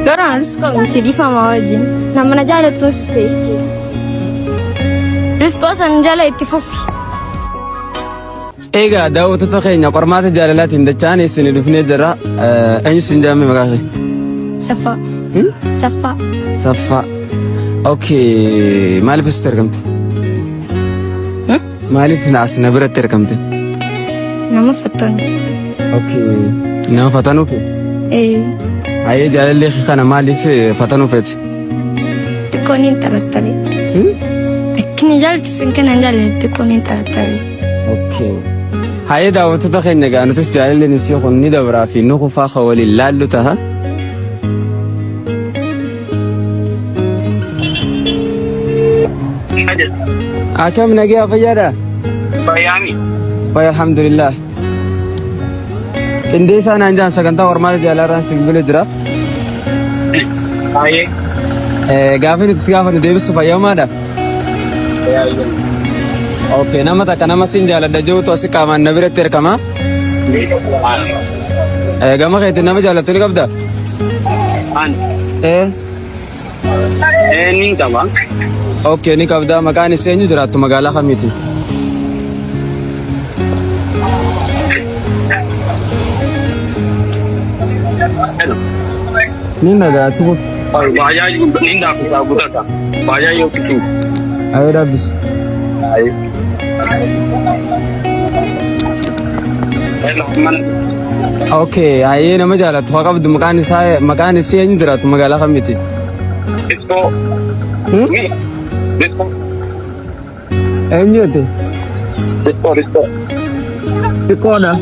Garaan riskoo miti dhiifama wajjin nama jaalattu si riskoo san jala itti fufi. Egaa daawwattoota keenya qormaata jaalalaatiin dachaan isin dhufnee jira. Eenyu isin jaamee maqaa kee? Saffaa. Saffaa. Saffaa. Okay, maaliif asitti argamte? Maaliif naas na biratti argamte? Nama fattanuuf. Okay, nama fattanuuf? Ayyee jaalallee kana maaliif fattanuufeeti? Xiqqoon hin taphattare. Akkini jaalchisin kana hin jaalle xiqqoon hin taphattare. Okay. Haye daawwattoota keenya egaa nutis jaalalleen isii kun ni dabraa fi nu kufaa ka waliin laallu taha. Akkam nagaa fayyaadha? Fayyaami. Fayya alhamdulillah. Qindeessaa naan jaan sagantaa qormaata jaalalaan sibiila jira. Haye. Gaaffii nuti si gaafannu deebisu fayyamaadha? Okay, nama takka nama siin jaaladha jirutu asii qaamaan na biratti erkama. Gama keetiin nama jaalattu ni qabda? Ni qaba. Okay, ni qabda. Maqaan isee eenyu jiraattu magaalaa kamiiti? Ni nagaatu. Baay'ee ni ndaafisaa guddaa. Baay'ee yoo kitu. Ayo dabbis. Okay, aye nama jaalattu haa qabdu maqaan isee eenyu jiraattu magaalaa kamiiti? Disco. Disco. Eenyuti? Disco. Xiqqoodha.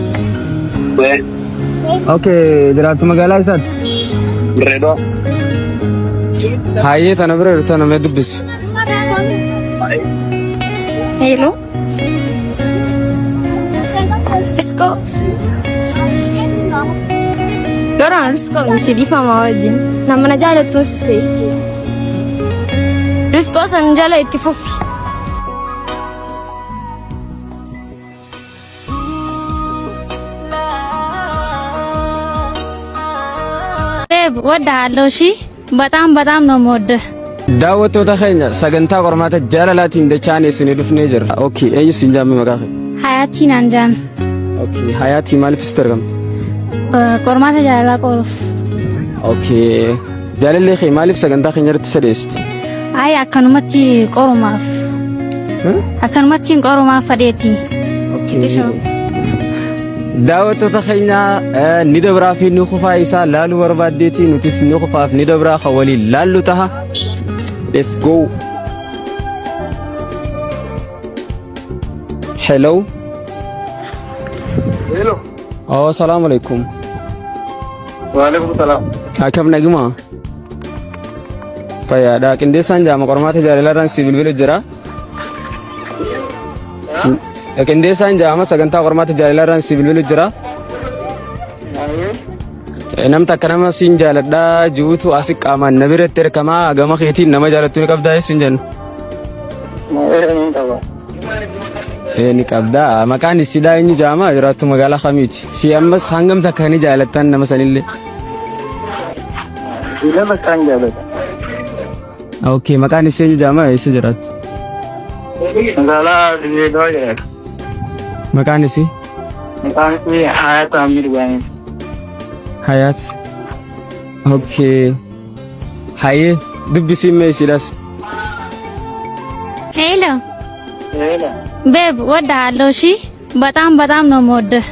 Okay, jiraattu magaalaa isaati? Redo. Hayyee tana bira jirtu nama dubbisi. Hello. Riskoo. Garaan riskoo miti dhiifama wajjin nama jaalattu si riskoo san jala itti fufi. ወዳለው እሺ በጣም ነው የምወደው። daawwattoota keenya sagantaa qormaata jaalalaatiin dachaan isin dhufnee jirra. Okay, eenyu isin jaamee maqaa kee? Hayaatiin anjaan. Okay, hayaatii maaliif sitti argamte? Qormaata jaalalaa qoruuf. Okay, jaalallee kee maaliif sagantaa keenya irratti sadeessite? Ay akkanumatti qorumaaf. Akkanumatti qorumaaf fadheeti. Okay. daawwattoota keenya ni dabraa fi ni kufaa isaa laaluu barbaaddeeti nutis ni kufaaf ni dabraa ka waliin laallu taha. Let's go. Hello. Hello. Oh, assalamu alaikum. Wa alaikum salam. Akkam naguma? Fayyaadha. Qindeessaan jaama qormaata jaalalaan si bilbila jira. Qindeessaan jaama sagantaa qormaata jaalalaan si bilbila jira. Namni takka nama siin jaaladhaa jirutu asii qaamaan na biratti erkamaa gama keetiin nama jaalattu ni qabdaa siin jennu. Ni qabdaa. Maqaan isiidhaa eenyu jaama jiraattu magaalaa kamiiti? Fi ammas hangam takka ni jaalattan nama sanillee? Ilama kan jaalata. Okay, maqaan isii eenyu jaama eessa jiraattu? Magaalaa Hiriyoota jedhama. Maqaan isii? Maqaan isii Hayaat Amiirgaanii. Hayat. Okay. Haye dubbisi meeshiidhaas. ሄሎ Hello. ቤብ ወዳለው እሺ በጣም ነው የምወደው።